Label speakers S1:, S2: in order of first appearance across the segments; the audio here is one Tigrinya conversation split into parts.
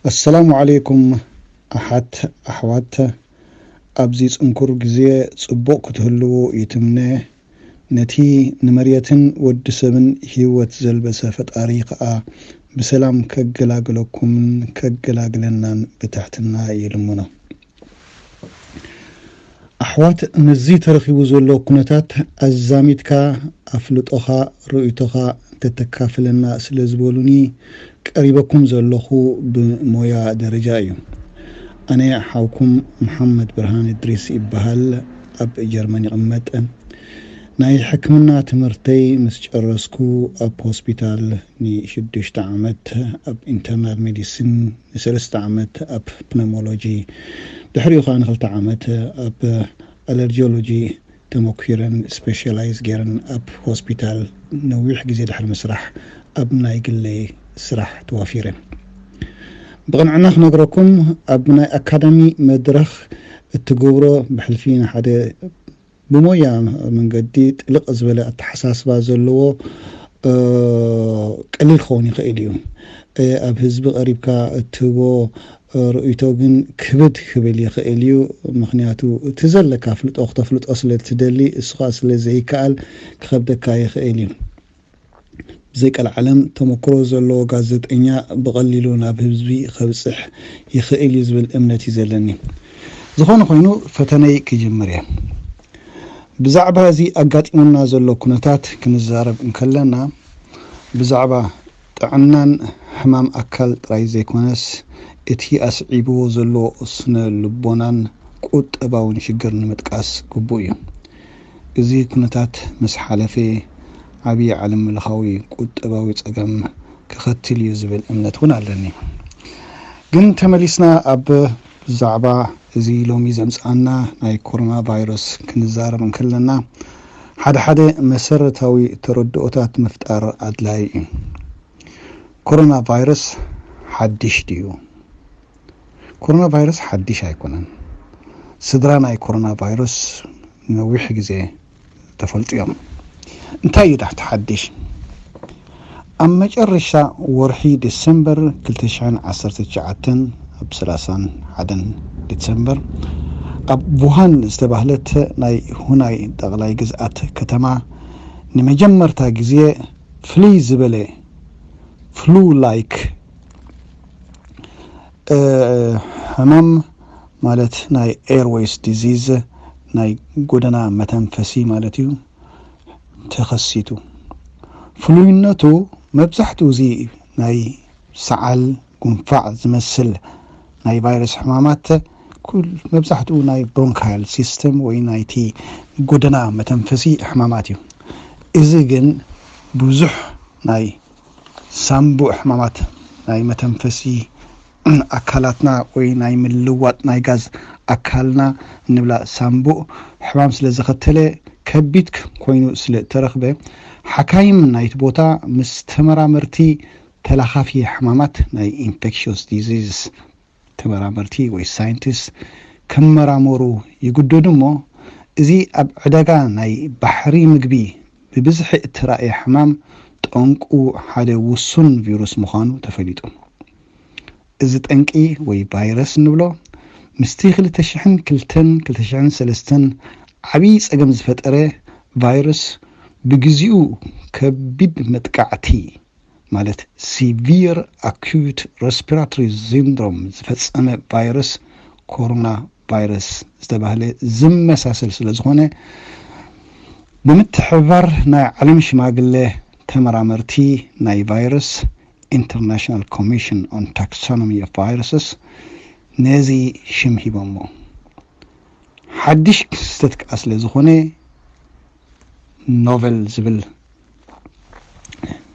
S1: السلام عليكم أحوات أبزيز أنكر جزية صبوك تهلو يتمنى نتي نمرية ودسبن هيوت زلبسة فتاريخ بسلام كجلاجلكم كجلاجلنا بتحتنا يلمنا أحوات نزي ترخيب زلو كنتات الزامتك أفلطها رؤيتها تتكافلنا سلزبولني قريبكم زلخو بمويا درجايو أنا حاوكم محمد برهان إدريس إبهال أب جرماني قمت ناي حكمنا تمرتي مسجرسكو أب هوسبيتال ني شدشت عمت أب انترنال ميديسين نسلست عمت أب بنمولوجي دحريو خان خلت عمت أب ألرجيولوجي تموكيرن سبيشالايز جيرن أب هوسبيتال نويح جزي دحر مسرح أب نايقلي سرح توافيرن بغنعنا نقرأكم أبناء أكاديمي مدرخ التجورة بحلفين حدا بمويا من جديد لقز ولا التحساس بازلو قليل خوني خيليو أب حزب قريب كا التجو رؤيتو جن كبد خبلي خيليو مخنياتو تزلك فلت أخت فلت أصل تدلي إسقاس لزي كال خبدك كاي خيليو زيك العالم تمكرو زلو غازت إنيا بغللونا بهزبي خبصح يخيل يزبل أمنتي زلني زخون خوينو فتني كجمريا بزعبة هذه أقاتمنا زلو كنتات كنزارب انكلنا بزعبة تعنان حمام أكل رايزي كونس اتهي أسعيبو زلو أسنة لبونان قوت أباون شجر نمتقاس قبوية إذي كنتات مسحالفي عبي علم الخوي قد أباوي تقام كختل يزبل أمنت هنا لني قن تمليسنا أب زعبا زي لومي زمسانا ناي كورونا فيروس كنزار من كلنا حدا مسرتاوي تردؤتات مفتار أدلاي كورونا فيروس حدش ديو كورونا فيروس حدش هيكونن صدرا ناي كورونا فيروس نويح جزي تفلت يوم انتاي تحت حدش أما جرشا ورحي ديسمبر كلتشعن 19 بسلاسان عدن ديسمبر أب ووهان استبهلت ناي هناي دغلاي جزءات كتما نمجمر تاجزية فلي زبلة فلو لايك همام مالت ناي ايرويز ديزيز ناي قدنا متنفسي مالتيو تخسيتو فلوينتو مبزحتو زي ناي سعال قنفع زمسل ناي فيروس حمامات كل مبزحتو ناي برونكايل سيستم وي ناي تي قدنا متنفسي حماماتيو إذن بوزح ناي سامبو حمامات ناي متنفسي أكلاتنا وي ناي ملوات ناي غاز أكلنا نبلا سامبو حمام سلزختله كبيتك كوينو سل ترخبه حكايم نايت بوتا مستمرامرتي تلاخافي حمامات ناي infectious disease تمرامرتي وي ساينتست كمرامورو يقددمو ازي اب عداغا ناي بحري مغبي ببزح تراي حمام طنقو حدا وسن فيروس مخانو تفليطو ازي طنقي وي فيروس نبلو مستيخل تشحن كلتشحن سلستن عبي صقم زفطره فيروس بغزيو كبيد متقعتي مالت سيفير اكوت ريسبيراتوري سيندروم زفصمه فيروس كورونا فيروس استبهله زمساسل سلازخونه بمتحبر نا علم شماغله تمرامرتي ناي فيروس International Commission on Taxonomy of Viruses نازي شمهي بمو حدش ستك أصل زخونة نوفل زبل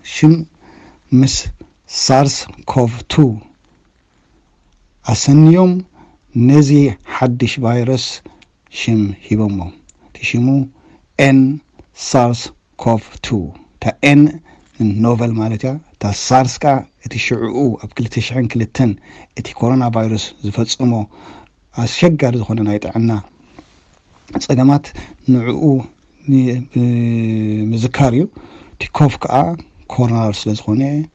S1: شم مس سارس كوف 2 أسنيوم نزي حدش فيروس شم هيبمو تشمو ان سارس كوف 2 تا ان نوفل مالتها تا سارس كا اتشعو أبكل تشعن كلتن اتي كورونا فيروس زفتصمو أشجار زخونة نايتعنا صقمات نعو مذكاريو تكوف كا كورنر سلازخونه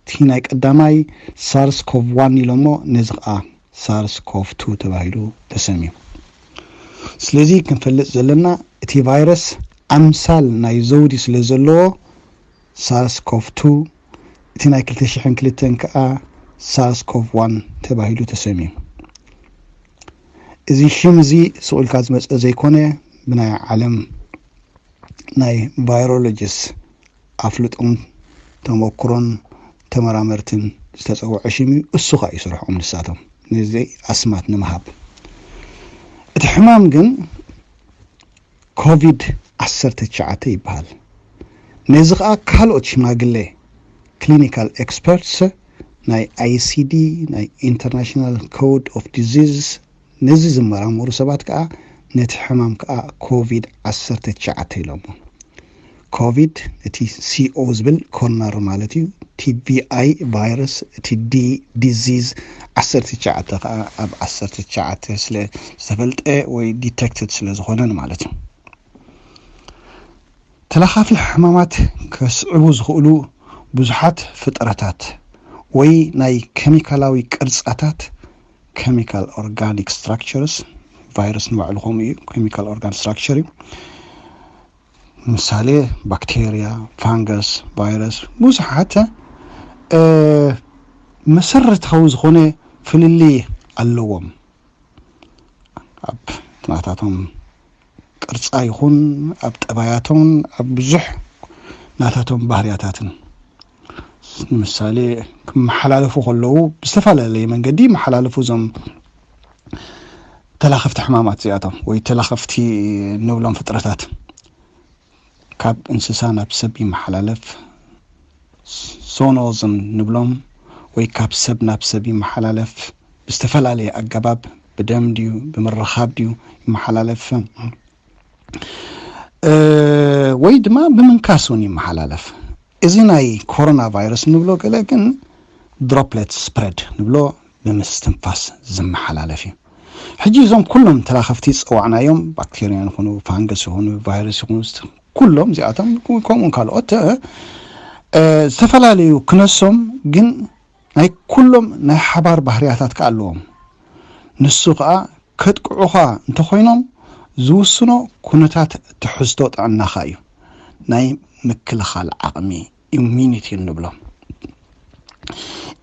S1: تيناي قداماي سارس كوف 1 يلومو نزقا سارس كوف 2 تباهيلو تسميو سلازي كنفلت زلنا اتي فيروس امثال ناي زودي سلازلو سارس كوف 2 اتي ناي كلتشحن كلتن كا سارس كوف 1 تباهيلو تسميو ازي شمزي سؤال كاز مص زي كونه بناي عالم ناي فيرولوجيس افلطون تموكرون تمرامرتن استصوع عشمي السخا يسرحهم نساتهم نزي اسمات نمهاب الحمام جن كوفيد 19 يبهال نزقا كالوت شماغلي كلينيكال اكسبرتس ناي ICD ناي انترناشنال كود اوف ديزيز نزي زمرامور سبات كا نت حمام كا كوفيد 19 يلوم كوفيد تي سي او زبل كورنر مالتي تي بي اي فيروس تي دي ديزيز 19 اب 19 سله سفلت وي ديتكتد سله زخونن مالتي تلخاف الحمامات كسعبو زخولو بزحات فطرتات وي ناي كيميكالاوي قرصاتات chemical organic structures فيروس نوعلهم chemical organic structure مثالي بكتيريا فانجس فيروس بزحات مسرت خوز خونه فللي اللوم اب تماتاتهم قرصا يكون اب طباياتهم اب بزح ناتاتهم بحرياتاتن مثالي محلالفو خلو بستفالي منقدي محلالفو زم تلاخفت حمامات زياتهم وي تلاخفتي نولم فطرتات كاب انسسانا بسبي محلالف سونوزم نبلوم وي كاب سبنا بسبي محلالف بستفالي اقباب بدم ديو بمرخاب ديو محلالف وي دما بمنكاسوني محلالف إذن كورونا فيروس نبلو لكن دروبلت سبريد نبلو بمستنفاس زم حلالفي حجي زوم كلهم تلاخفتي صوعنا يوم بكتيريا يكونوا فانجس يكونوا فيروس يكونوا كلهم زياتهم كومون كالوت سفلاليو كنسهم جن ناي كلهم ناي حبار بحرياتات كاللوم نسوقا كتقعوها انت خوينهم زوسنو كونتات تحزتوت عنا خايو ناي مكلخال عقمي immunity نبلو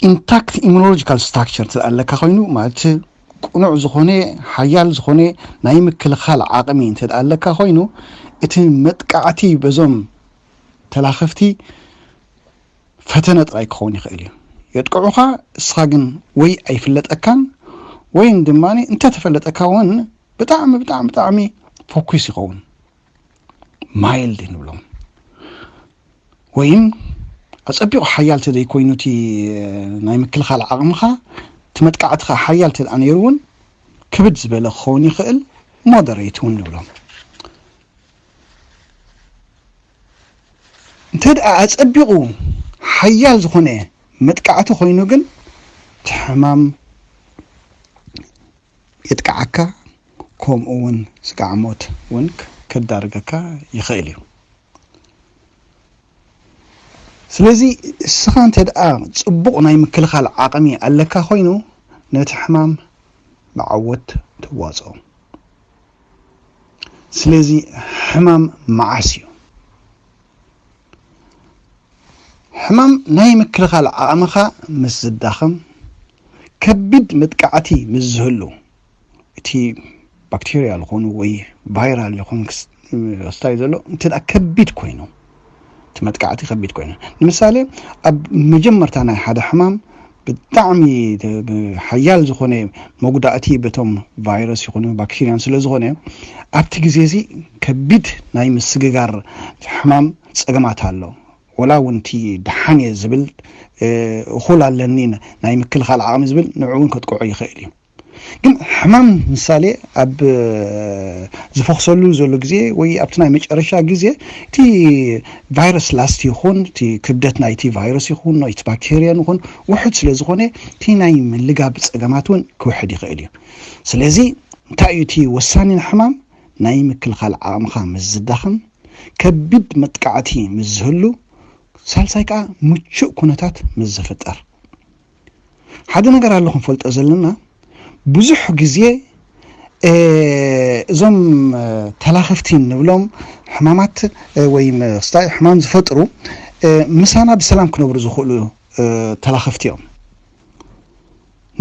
S1: intact immunological structure تلقى خوينو مالت قنوع زخوني حيال زخوني ناي مكلخال عقمي تلقى خوينو اتي متقعتي بزوم تلاخفتي فتنة رايك خوني خيلي يتقعوها اسخاقن وي اي فلت اكان وين دماني انت تفلت اكاون بتعمي فوكسي خون مايلد نبلو وين أصبيو حيالت دي كوينوتي ناي مكلخال عقمخا تمتقعتخا حيالت الانيرون كبد زبل خوني خيل مودريتون نبلو انتد أصبيو حيال زخونه متقعته خوينو جن تحمام يتقعكا كوم اون سقعموت ونك كدارغكا يخيليو سلازي سخان تدقى صبوق ناي مكلخال عقمي ألكا خوينو نتحمام معوت تواصو سلازي حمام معاسيو حمام ناي مكلخال عقمخا مس الداخم كبد متقعتي مزهلو تي بكتيريا لخونو وي فيرال لخون استايزلو تدقى كبد كوينو تمتقعتي خبيت كوينه مثالي اب مجمرتنا حدا حمام بطعمي حيال زخونه موجوداتي بتم فيروس يكونوا بكتيريا سلازخونه ابتي غزيزي كبيت ناي مسغغار حمام صقمات الله ولا ونتي دحاني زبل خولالنين ناي مكلخال عام زبل نعون كتقعو يخيلي ግን حمام ምሳሌ ኣብ ዝፈክሰሉ ዘሎ ግዜ ወይ ኣብቲ ናይ መጨረሻ ግዜ እቲ ቫይረስ ላስት ይኹን እቲ ክብደት ናይቲ ቫይረስ ይኹን ናይቲ ባክቴርያ ይኹን ውሕድ ስለ ዝኾነ እቲ ናይ ምልጋብ ፀገማት እውን ክውሕድ ይኽእል እዩ ስለዚ እንታይ እዩ እቲ ወሳኒ حمام ናይ ምክልኻል ዓቕምኻ ምስ ዝዳኽም ከቢድ መጥቃዕቲ ምስ ዝህሉ ሳልሳይ ከዓ ምቹእ ኩነታት ምስ ዝፍጠር ሓደ ነገር ኣሎ ክንፈልጦ ዘለና ብዙሕ ግዜ እዞም ተላኸፍቲ ንብሎም ሕማማት ወይ ስታይ ሕማም ዝፈጥሩ ምሳና ብሰላም ክነብሩ ዝኽእሉ ተላኸፍቲ እዮም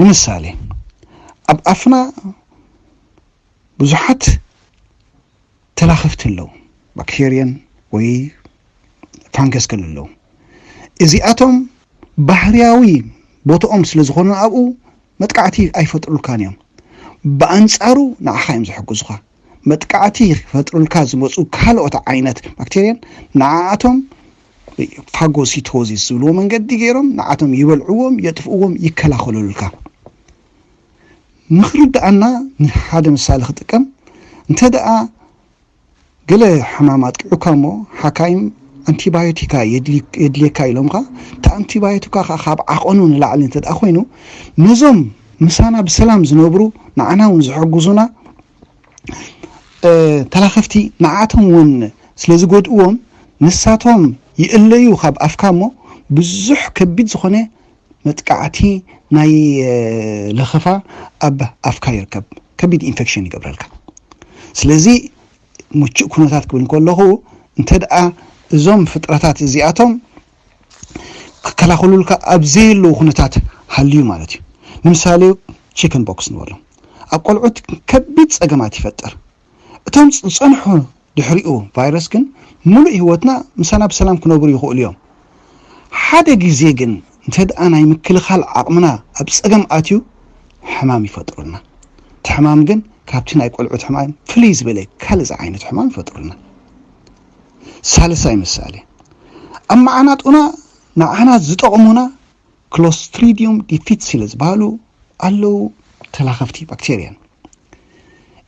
S1: ንምሳሌ ኣብ ኣፍና ብዙሓት ተላኸፍቲ ኣለዉ ባክቴርያን ወይ ፋንገስ ከለለዉ እዚኣቶም ባህርያዊ ቦታኦም ስለ ዝኾኑ ኣብኡ መጥቃዕቲ ኣይፈጥሩልካን እዮም በአንጻሩ ንዓኻ እዮም ዝሕግዙኻ መጥቃዕቲ ይፈጥሩልካ ዝመፁ ካልኦት ዓይነት ባክቴርያን ንዓኣቶም ፋጎሲቶዚስ ዝብልዎ መንገዲ ገይሮም ንዓቶም ይበልዕዎም የጥፍእዎም ይከላኸሉልካ ንኽርድኣና ሓደ ምሳሌ ክጥቀም እንተ ደኣ ገለ ሕማም ኣጥቂዑካ እሞ ሓካይም አንቲባዮቲካ የድልየካ ኢሎምካ እቲ አንቲባዮቲካ ካብ ዓቐኑ ንላዕሊ እንተ ደኣ ኮይኑ ነዞም ምሳና ብሰላም ዝነብሩ ንዓና እውን ዝሕግዙና ተላኸፍቲ ንዓቶም እውን ስለ ዝጎድእዎም ንሳቶም ይእለዩ ካብ ኣፍካ እሞ ብዙሕ ከቢድ ዝኾነ መጥቃዕቲ ናይ ለኸፋ ኣብ ኣፍካ ይርከብ ከቢድ ኢንፌክሽን ይገብረልካ ስለዚ ምቹእ ኩነታት ክብል ከለኹ እንተ ደኣ እዞም ፍጥረታት እዚኣቶም ክከላኸሉልካ ኣብ ዘየለዉ ኩነታት ሃልዩ ማለት እዩ ንምሳሌ ቺክን ቦክስ ንበሎ ኣብ ቆልዑት ከቢድ ፀገማት ይፈጥር እቶም ዝፀንሑ ድሕሪኡ ቫይረስ ግን ሙሉእ ህይወትና ምሳና ብሰላም ክነብሩ ይኽእሉ እዮም ሓደ ግዜ ግን እንተ ደኣ ናይ ምክልኻል ዓቕምና ኣብ ፀገም ኣትዩ ሕማም ይፈጥሩልና እቲ ሕማም ግን ካብቲ ናይ ቆልዑት ሕማም ፍልይ ዝበለ ካልእ ዓይነት ሕማም ይፈጥሩልና ሳልሳይ ምሳሌ ኣብ መዓናጡና ንዓና ዝጠቕሙና ክሎስትሪዲየም ዲፊሲል ዝበሃሉ ኣለዉ ተላኸፍቲ ባክቴርያን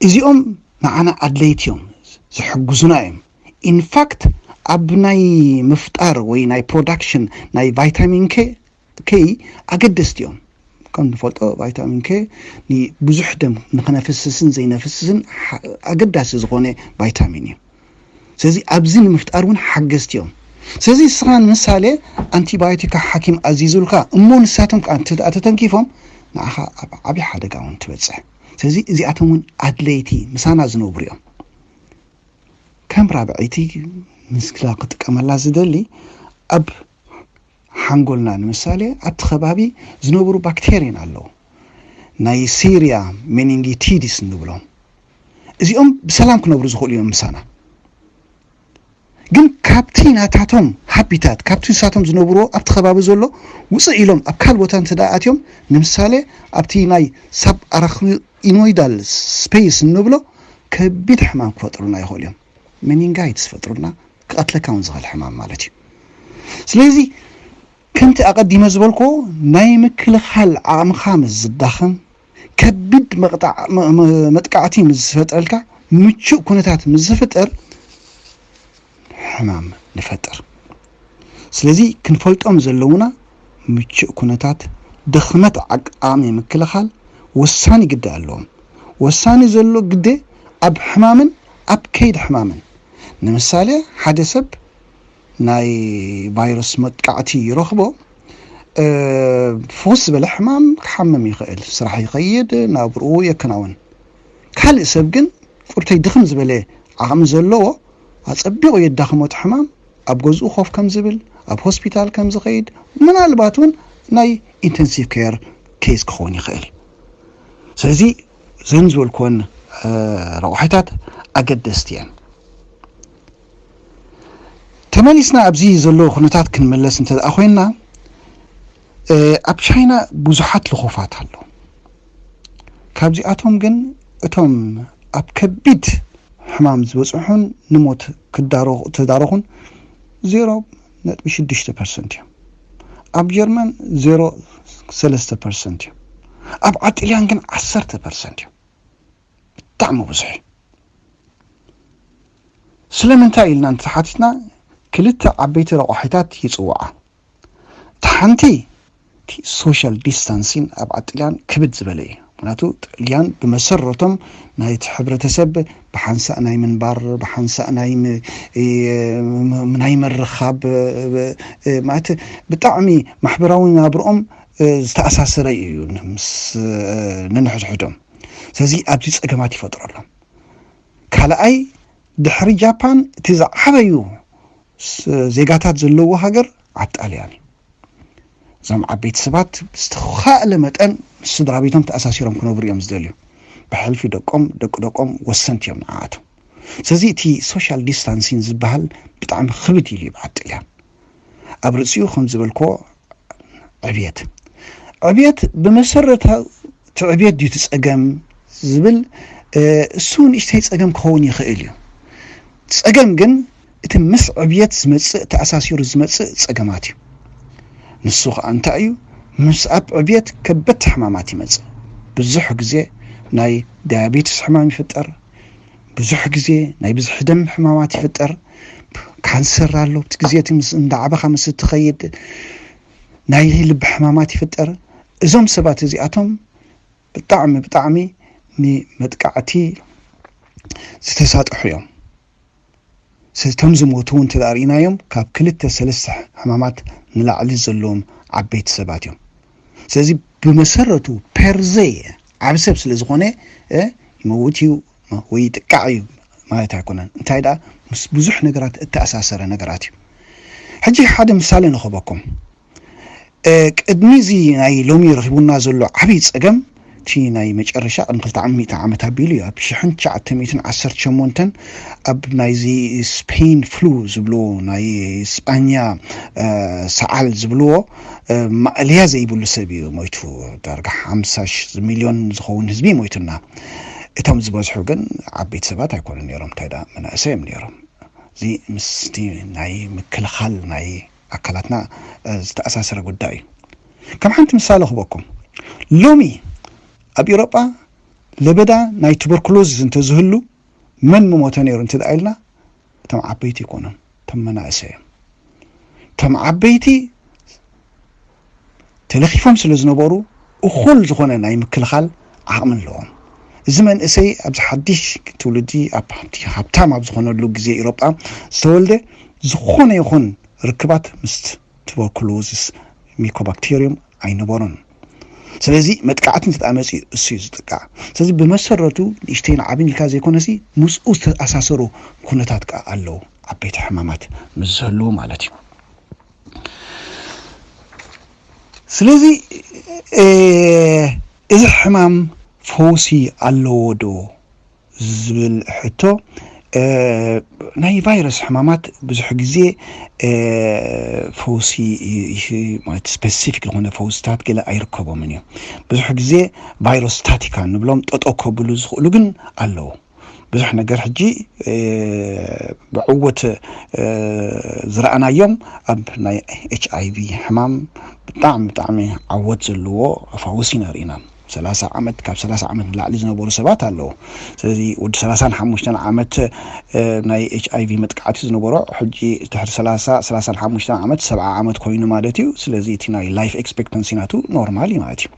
S1: እዚኦም ንዓና ኣድለይቲ እዮም ዝሕግዙና እዮም ኢንፋክት ኣብ ናይ ምፍጣር ወይ ናይ ፕሮዳክሽን ናይ ቫይታሚን ኬ ኣገደስቲ እዮም ከም ንፈልጦ ቫይታሚን ኬ ብዙሕ ደም ንኽነፍስስን ዘይነፍስስን ኣገዳሲ ዝኾነ ቫይታሚን እዩ ስለዚ ኣብዚ ንምፍጣር እውን ሓገዝቲ እዮም ስለዚ ስኻን ምሳሌ አንቲባዮቲካ ሓኪም ኣዚዙልካ እሞ ንሳቶም ከዓ ተተንኪፎም ንዓኻ ኣብ ዓብዪ ሓደጋ እውን ትበፅሕ ስለዚ እዚኣቶም እውን ኣድለይቲ ምሳና ዝነብሩ እዮም ከም ራብዒቲ ምስክላ ክጥቀመላ ዝደሊ ኣብ ሓንጎልና ንምሳሌ ኣብቲ ከባቢ ዝነብሩ ባክቴርያን ኣለዉ ናይ ሲሪያ ሜኒንጊቲዲስ ንብሎም እዚኦም ብሰላም ክነብሩ ዝኽእሉ እዮም ምሳና ግን ካብቲ ናታቶም ሃቢታት ካብቲ ንሳቶም ዝነብሮ ኣብቲ ከባቢ ዘሎ ውፅእ ኢሎም ኣብ ካል ቦታ እንትደኣትዮም ንምሳሌ ኣብቲ ናይ ሳብ ኣራክኖይዳል ስፔስ እንብሎ ከቢድ ሕማም ክፈጥሩና ይኽእሉ እዮም ሜኒንጋይትስ ፈጥሩና ክቐትለካ እውን ዝኽእል ሕማም ማለት እዩ ስለዚ ከምቲ ኣቐዲመ ዝበልኮ ናይ ምክልኻል ዓቕምኻ ምስ ዝዳኸም ከቢድ መጥቃዕቲ ምስ ዝፈጥረልካ ምቹእ ኩነታት ምስ ዝፍጠር ሕማም ንፈጥር ስለዚ ክንፈልጦም ዘለውና ምቹእ ኩነታት ድኽመት ዓቕሚ ምክልኻል ወሳኒ ግደ ኣለዎም ወሳኒ ዘሎ ግደ ኣብ ሕማምን ኣብ ከይድ ሕማምን ንምሳሌ ሓደ ሰብ ናይ ቫይረስ መጥቃዕቲ ይረኽቦ ፍኹስ ዝበለ ሕማም ክሓመም ይኽእል ስራሕ ይኸይድ ናብርኡ የከናውን ካልእ ሰብ ግን ቁርተይ ድኽም ዝበለ ዓቕሚ ዘለዎ ኣፀቢቑ የዳኽሞት ሕማም ኣብ ገዝኡ ኮፍ ከም ዝብል ኣብ ሆስፒታል ከም ዝኸይድ ምናልባት እውን ናይ ኢንተንሲቭ ኬር ኬስ ክኸውን ይኽእል ስለዚ ዘን ዝበልክዎን ረቑሒታት ኣገደስቲ እየን ተመሊስና ኣብዚ ዘለዎ ኩነታት ክንመለስ እንተ ደኣ ኮይንና ኣብ ቻይና ብዙሓት ልኹፋት ኣለዉ ካብዚኣቶም ግን እቶም ኣብ ከቢድ ሕማም ዝበፅሑን ንሞት ተዳረኹን 0.6% እዮም ኣብ ጀርመን 0.3% እዮም ኣብ ዓጥልያን ግን 10% እዮም ብጣዕሚ ብዙሕ ስለምንታይ ኢልና እንተሓቲትና ክልተ ዓበይቲ ረቑሒታት ይፅውዓ እቲ ሓንቲ ሶሻል ዲስታንሲን ኣብ ዓጥልያን ክብድ ዝበለ እዩ ምክንያቱ ጣልያን ብመሰረቶም ናይቲ ሕብረተሰብ ብሓንሳእ ናይ ምንባር ብሓንሳእ ናይ ምርኻብ ማለት ብጣዕሚ ማሕበራዊ ናብርኦም ዝተኣሳሰረ እዩ ምስ ነንሕድሕዶም ስለዚ ኣብዚ ፀገማት ይፈጥረሎም ካልኣይ ድሕሪ ጃፓን እቲ ዝዓበዩ ዜጋታት ዘለዎ ሃገር ኣብ ጣልያን እዞም ዓበይቲ ሰባት ዝተኻእለ መጠን ስድራ ቤቶም ተኣሳሲሮም ክነብሩ እዮም ዝደልዩ ብሕልፊ ደቆም ወሰንቲ እዮም ንዓኣቶም ስለዚ እቲ ሶሻል ዲስታንሲንግ ዝበሃል ብጣዕሚ ክብድ ኢሉ ኣብ ጣልያን ኣብ ርእሲኡ ከም ዝበልክዎ ዕብየት ብመሰረታዊ ዕብየት ድዩ ትፀገም ዝብል እሱ ንእሽተይ ፀገም ክኸውን ይኽእል እዩ ፀገም ግን እቲ ምስ ዕብየት ዝመፅእ ተኣሳሲሩ ዝመፅእ ፀገማት እዩ ንሱ ከዓ እንታይ እዩ ምስ ኣብ ዕብየት ከበድቲ ሕማማት ይመፅእ ብዙሕ ግዜ ናይ ዳያቤትስ ሕማም ይፍጠር ብዙሕ ግዜ ናይ ብዙሕ ደም ሕማማት ይፍጠር ካንሰር ኣሎ እቲ ግዜ እቲ ምስ እንዳዓበኻ ምስ ትኸይድ ናይ ልቢ ሕማማት ይፍጠር እዞም ሰባት እዚኣቶም ብጣዕሚ ንመጥቃዕቲ ዝተሳጥሑ እዮም ስለቶም ዝሞቱ እውን ተዳሪናዮም ካብ 2-3 ሕማማት ንላዕሊ ዘለዎም ዓበይቲ ሰባት እዮም ስለዚ ብመሰረቱ ፐርዘ ዓብ ሰብ ስለ ዝኾነ ይመውት እዩ ወይ ይጥቃዕ እዩ ማለት ኣይኮነን እንታይ ዳ ምስ ብዙሕ ነገራት እተኣሳሰረ ነገራት እዩ ሕጂ ሓደ ምሳሌ ንኸበኩም ቅድሚ እዚ ናይ ሎሚ ረኺቡና ዘሎ ዓብይ ፀገም እቲ ናይ መጨረሻ ቅድሚ 200 ዓመት ኣቢሉ እዩ ኣብ 1918 ኣብ ናይዚ ስፔን ፍሉ ዝብልዎ ናይ ስጳኛ ሰዓል ዝብልዎ ማእልያ ዘይብሉ ሰብ እዩ ሞይቱ ዳርጋ 50 ሚልዮን ዝኸውን ህዝቢ ሞይቱና እቶም ዝበዝሑ ግን ዓበይቲ ሰባት ኣይኮኑን ነይሮም እንታይ ዳ መናእሰይ እዮም ነይሮም እዚ ምስቲ ናይ ምክልኻል ናይ ኣካላትና ዝተኣሳሰረ ጉዳይ እዩ ከም ሓንቲ ምሳሌ ክበኩም ሎሚ ኣብ ኤውሮጳ ለበዳ ናይ ቱበርኩሎዝ እንተዝህሉ መን ምሞተ ነይሩ እንትደኣ ኢልና እቶም ዓበይቲ ይኮኑን እቶም መናእሰይ እዮም እቶም ዓበይቲ ተለኺፎም ስለ ዝነበሩ እኹል ዝኾነ ናይ ምክልኻል ዓቕሚ ኣለዎም እዚ መንእሰይ ኣብዚ ሓድሽ ትውልዲ ኣብ ሃብታም ኣብ ዝኾነሉ ግዜ ኤውሮጳ ዝተወልደ ዝኾነ ይኹን ርክባት ምስ ቱበርኩሎዝስ ሚኮባክቴሪየም ኣይነበሮን ስለዚ መጥቃዕትን ተጣመፂ እሱ ዝጥቃዕ ስለዚ ብመሰረቱ ንእሽተይን ዓብን ኢልካ ዘይኮነሲ ምስኡ ዝተኣሳሰሩ ኩነታት ከዓ ኣለዉ ዓበይቲ ሕማማት ምስ ዝህልው ማለት እዩ ስለዚ እዚ ሕማም ፈውሲ ኣለዎ ዶ ዝብል ሕቶ ናይ ቫይረስ ሕማማት ብዙሕ ግዜ ፈውሲ ማለት ስፔሲፊክ ዝኾነ ፈውስታት ገለ ኣይርከቦምን እዮም ብዙሕ ግዜ ቫይሮስታቲካ ንብሎም ጠጦ ከብሉ ዝኽእሉ ግን ኣለዎ ብዙሕ ነገር ሕጂ ብዕወት ዝረኣናዮም ኣብ ናይ HIV ሕማም ብጣዕሚ ዓወት ዘለዎ ፈውሲ ንሪኢና 30 ዓመት ካብ 30 ዓመት ላዕሊ ዝነበሩ ሰባት ኣለዉ ስለዚ ወዲ 35 ዓመት ናይ HIV መጥቃዕቲ ዝነበሩ ሕጂ ድሕሪ 35 ዓመት 70 ዓመት ኮይኑ ማለት እዩ ስለዚ እቲ ናይ ላይፍ ኤክስፔክተንሲ ናቱ ኖርማል እዩ ማለት እዩ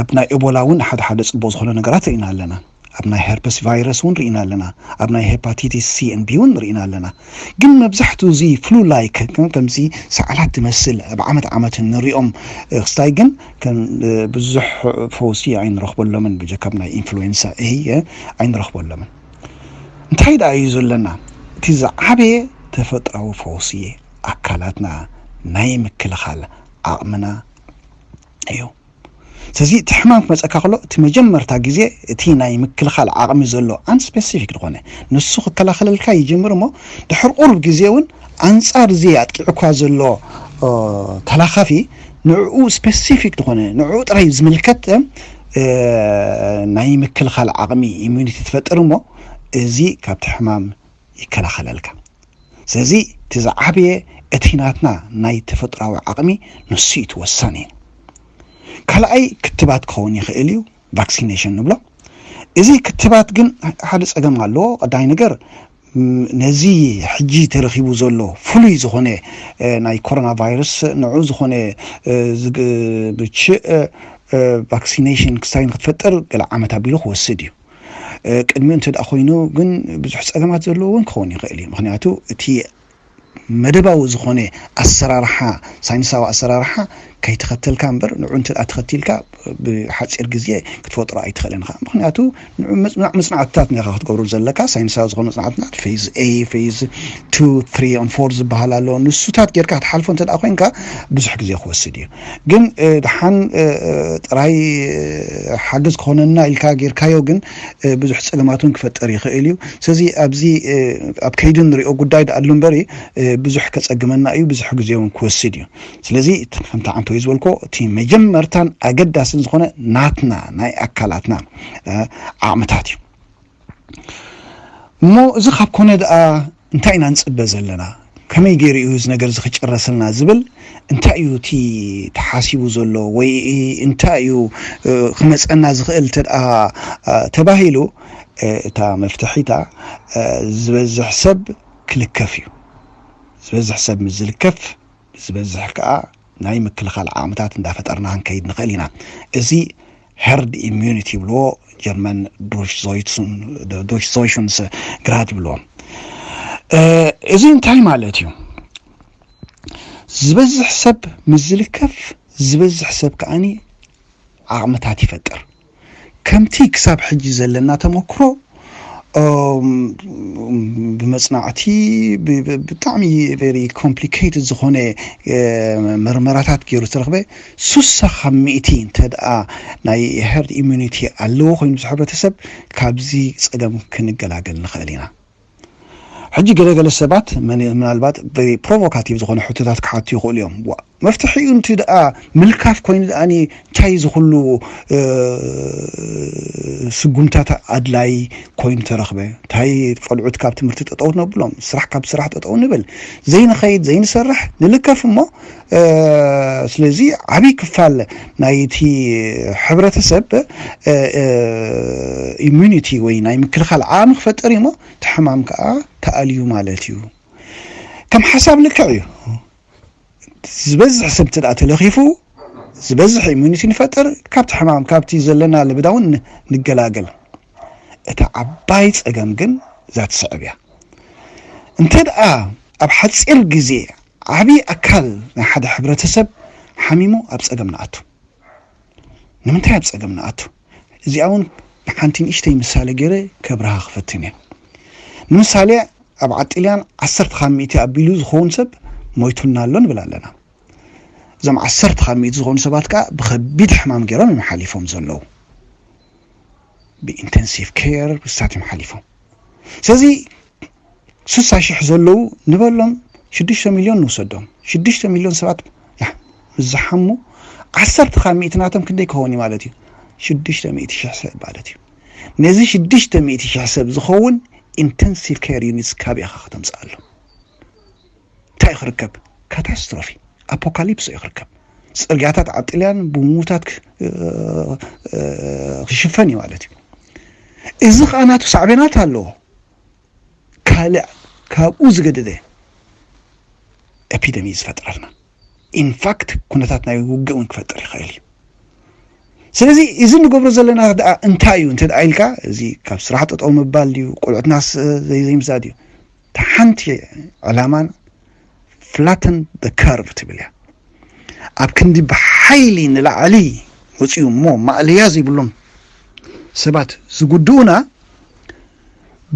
S1: ኣብ ናይ ኤቦላ እውን ሓደ ፅቡቅ ዝኾነ ነገራት ርኢና ኣለና ኣብ ናይ ሄርፐስ ቫይረስ እውን ርኢና ኣለና ኣብ ናይ ሄፓቲቲስ C and B እውን ርኢና ኣለና ግን መብዛሕትኡ እዚ ፍሉ ላይክ ከምዚ ሰዓላት ትመስል ኣብ ዓመት ንሪኦም ክስታይ ግን ከም ብዙሕ ፈውሲ ኣይንረኽበሎምን ብጀካብ ናይ ኢንፍሉዌንሳ ኣይንረኽበሎምን እንታይ ዳ እዩ ዘለና እቲ ዝዓበየ ተፈጥራዊ ፈውሲ ኣካላትና ናይ ምክልኻል ዓቕምና እዩ ስለዚ እቲ ሕማም ክመፀካ ከሎ እቲ መጀመርታ ግዜ እቲ ናይ ምክልኻል ዓቕሚ ዘሎ አንስፔሲፊክ ዝኾነ ንሱ ክከላኸለልካ ይጅምር እሞ ድሕሪ ቁርብ ግዜ እውን ኣንፃር ዚ ኣጥቂዕኳ ዘሎ ተላኻፊ ንዕኡ ስፔሲፊክ ዝኾነ ንዕኡ ጥራይ ዝምልከት ናይ ምክልኻል ዓቕሚ ኢሚዩኒቲ ትፈጥር እሞ እዚ ካብቲ ሕማም ይከላኸለልካ ስለዚ እቲ ዝዓበየ እቲ ናትና ናይ ተፈጥራዊ ዓቕሚ ንሱ እዩ ትወሳኒ ካልኣይ ክትባት ክኸውን ይኽእል እዩ ቫክሲኔሽን ንብሎ እዚ ክትባት ግን ሓደ ፀገም ኣለዎ ቀዳይ ነገር ነዚ ሕጂ ተረኺቡ ዘሎ ፍሉይ ዝኾነ ናይ ኮሮና ቫይረስ ንዑ ዝኾነ ብችእ ቫክሲኔሽን ክሳይን ክትፈጠር ገለ ዓመት ኣቢሉ ክወስድ እዩ ቅድሚ እንተ ደኣ ኮይኑ ግን ብዙሕ ፀገማት ዘለዎ እውን ክኸውን ይኽእል እዩ ምክንያቱ እቲ መደባዊ ዝኾነ ኣሰራርሓ ሳይንሳዊ ኣሰራርሓ ከይተኸተልካ እምበር ንዑ እንተ ደኣ ተኸቲልካ ብሓፂር ግዜ ክትፈጥሮ ኣይትኽእልን ኢኻ ምክንያቱ መፅናዕትታት ኔኻ ክትገብሩ ዘለካ ሳይንሳዊ ዝኾኑ መፅናዕትታት ፌዝ ኤ ፌዝ 2 3 and 4 ዝበሃል ኣሎ ንሱታት ጌርካ ክትሓልፎ እንተ ደኣ ኮንካ ብዙሕ ግዜ ክወስድ እዩ ግን ድሓን ጥራይ ሓገዝ ክኾነና ኢልካ ጌርካዮ ግን ብዙሕ ፀገማትን ክፈጠር ይኽእል እዩ ስለዚ ኣብዚ ኣብ ከይዲ ንሪኦ ጉዳይ ደኣሉ እምበሪ ብዙሕ ከፀግመና እዩ ብዙሕ ግዜ እውን ክወስድ እዩ ስለዚ ከምታ ዓንተ ይዝበልኮ እቲ መጀመርታን ኣገዳስን ዝኾነ ናትና ናይ ኣካላትና ዓቕምታት እዩ እሞ እዚ ካብ ኮነ ደኣ እንታይ ኢና ንፅበ ዘለና ከመይ ገይሩ እዩ እዚ ነገር እዚ ክጭረሰልና ዝብል እንታይ እዩ እቲ ተሓሲቡ ዘሎ ወይ እንታይ እዩ ክመፀና ዝኽእል እንተ ደኣ ተባሂሉ እታ መፍትሒታ ዝበዝሕ ሰብ ክልከፍ እዩ ዝበዝሕ ሰብ ምስ ዝልከፍ ዝበዝሕ ከዓ ናይ ምክልኻል ዓቕምታት እንዳፈጠርና ክንከይድ ንኽእል ኢና እዚ ሄርድ ኢሚዩኒቲ ይብልዎ ጀርመን ዶሽ ዞይሽንስ ግራድ ይብልዎም እዚ እንታይ ማለት እዩ ዝበዝሕ ሰብ ምስ ዝልከፍ ዝበዝሕ ሰብ ከዓኒ ዓቕምታት ይፈጥር ከምቲ ክሳብ ሕጂ ዘለና ተመክሮ ብመፅናዕቲ ብጣዕሚ ቨሪ ኮምፕሊኬትድ ዝኾነ መርመራታት ገይሩ ዝተረኽበ 60% እንተ ደኣ ናይ ሄርድ ኢሚዩኒቲ ኣለዎ ኮይኑ ሕብረተሰብ ካብዚ ፀገም ክንገላገል ንኽእል ኢና ሕጂ ገለገለ ሰባት ምናልባት ፕሮቮካቲቭ ዝኾነ ሕቶታት ክሓቱ ይኽእሉ እዮም መፍትሒኡ እንተ ደኣ ምልካፍ ኮይኑ ደኣኒ እንታይ ዝኽሉ ስጉምታት ኣድላይ ኮይኑ ተረኽበ እንታይ ቆልዑት ካብ ትምህርቲ ጠጠው ነብሎም ስራሕ ካብ ስራሕ ጠጠው ንብል ዘይንኸይድ ዘይንሰርሕ ንልከፍ እሞ ስለዚ ዓብይ ክፋል ናይቲ ሕብረተሰብ ኢሚዩኒቲ ወይ ናይ ምክልኻል ዓቕሚ ክፈጥር እዩ እሞ እቲ ሕማም ከዓ ተኣልዩ ማለት እዩ ከም ሓሳብ ልክዕ እዩ ዝበዝሕ ሰብ እንተ ደኣ ተለኺፉ ዝበዝሕ ኢሚዩኒቲ ንፈጥር ካብቲ ሕማም ካብቲ ዘለና ልብዳ እውን ንገላገል እቲ ዓባይ ፀገም ግን እዛ ትስዕብ እያ እንተ ደኣ ኣብ ሓፂር ግዜ ዓብይ ኣካል ናይ ሓደ ሕብረተሰብ ሓሚሙ ኣብ ፀገም ንኣቱ ንምንታይ ኣብ ፀገም ንኣቱ እዚኣ እውን ሓንቲ ንእሽተይ ምሳሌ ገይረ ከብርሃ ክፈትን እየ ንምሳሌ ኣብ ዓጢልያን 10% ኣቢሉ ዝኸውን ሰብ ሞይቱልና ኣሎ ንብል ኣለና እዞም 10% ዝኾኑ ሰባት ከዓ ብከቢድ ሕማም ገይሮም ይመሓሊፎም ዘለዉ ብኢንተንሲቭ ኬር ብስታት ይመሓሊፎም ስለዚ 60,000 ዘለዉ ንበሎም 6 ሚልዮን ንውሰዶም 6 ሚልዮን ሰባት ዝሓሙ 10% ናቶም ክንደይ ክኸውን እዩ ማለት እዩ 600,000 ሰብ ማለት እዩ ነዚ 600,000 ሰብ ዝኸውን ኢንተንሲቭ ኬር ዩኒትስ ካቢእኻ ከተምፅእ ኣሎ እንታይ ክርከብ ካታስትሮፊ ኣፖካሊፕስ ይኽርከብ ፅርግያታት ዓጢልያን ብሙታት ክሽፈን እዩ ማለት እዩ እዚ ከዓ ናቱ ሳዕቤናት ኣለዎ ካልእ ካብኡ ዝገደደ ኤፒደሚ ዝፈጥረልና ኢንፋክት ኩነታት ናይ ውግእ እውን ክፈጥር ይኽእል እዩ ስለዚ እዚ ንገብሮ ዘለና ደኣ እንታይ እዩ እንተ ደኣ ኢልካ እዚ ካብ ስራሕ ጠጠው ምባል ድዩ ቆልዑትናስ ዘይምዛድ እዩ ተሓንቲ ዕላማን flatten the curve ትብል እያ ኣብ ክንዲ ብሓይሊ ንላዕሊ ወፂኡ እሞ ማዕልያ ዘይብሎም ሰባት ዝጉድኡና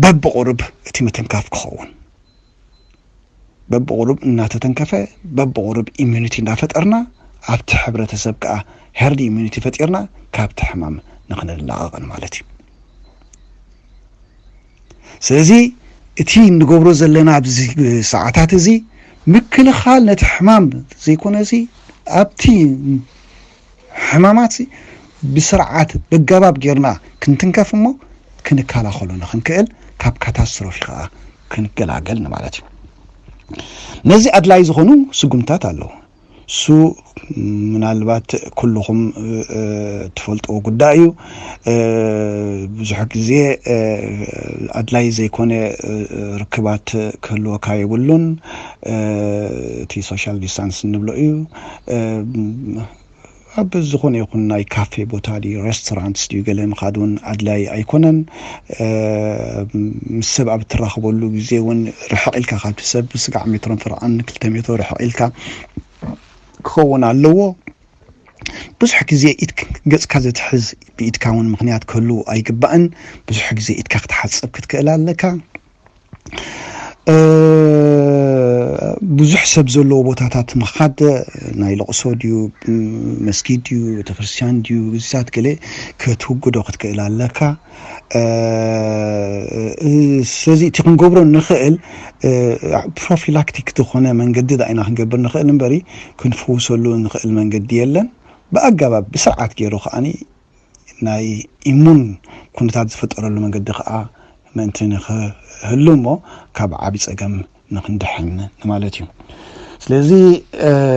S1: በብቁርብ እቲ ምትንካፍ ክኸውን በብቁርብ እናተተንከፈ በብቁርብ ኢሚዩኒቲ እንዳፈጠርና ኣብቲ ሕብረተሰብ ከዓ ሄርድ ኢሚዩኒቲ ፈጢርና ካብቲ ሕማም ንኽንላቐቕን ማለት እዩ ስለዚ እቲ ንገብሮ ዘለና ኣብዚ ሰዓታት እዚ ምክልኻል ነቲ ሕማም ዘይኮነ እዚ ኣብቲ ሕማማት ብስርዓት በገባብ ጌርና ክንትንከፍ እሞ ክንከላኸሉ ንኽንክእል ካብ ካታስትሮፊ ከዓ ክንገላገል ማለት እዩ ነዚ ኣድላይ ዝኾኑ ስጉምታት ኣለዉ እሱ ምናልባት ኩልኹም ትፈልጥዎ ጉዳይ እዩ ብዙሕ ግዜ ኣድላይ ዘይኮነ ርክባት ክህልወካ የብሉን እቲ ሶሻል ዲስታንስ ንብሎ እዩ أب الزخون يكون ناي كافي بوتالي ريستورانتس ديو قلن خادون أدلاي أيكونن السبب بتراخبوا له زيون رحق إلك خالد السبب سقع مترون فرعان كلتا متر رحق إلك كون علوه بزح كزي إتك جز كذا تحز بإتكون مغنيات كله أي جبان بزح كزي إتك تحس بكتكلال لك بزح سبزلو بوتاتات مخاد نايل أصوديو مسكيديو تفرسيان ديو زات كله كتوجد وقت كلال لك سزي تكون جبر نخيل بروفيلاكتيك تخونه من جديد أين هنجبر نخيل نبري كنفوسلو نخيل من جديد يلن بأجابة بسرعة كيرو خاني ناي إيمون كنت تعرف فترة لما قد خاء ما أنت هلمو كاب عبيس أجمع نخندحن مالتيو سلزي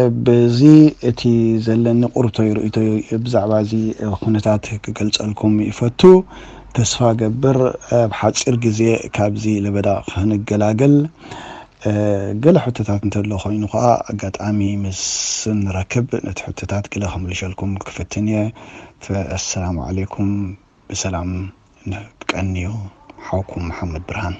S1: بزي اتي زلن قرطو يرؤيتو بزعبازي خونتات كقلص لكم يفتو تسفا قبر بحاصر غزي كابزي لبدا خنجلاجل قال حتتات انتلو خوينو خا اقاطامي مس نركب نتحتتات كلا خملشلكم كفتنيه فالسلام عليكم بسلام بقنيو حوكم محمد برهان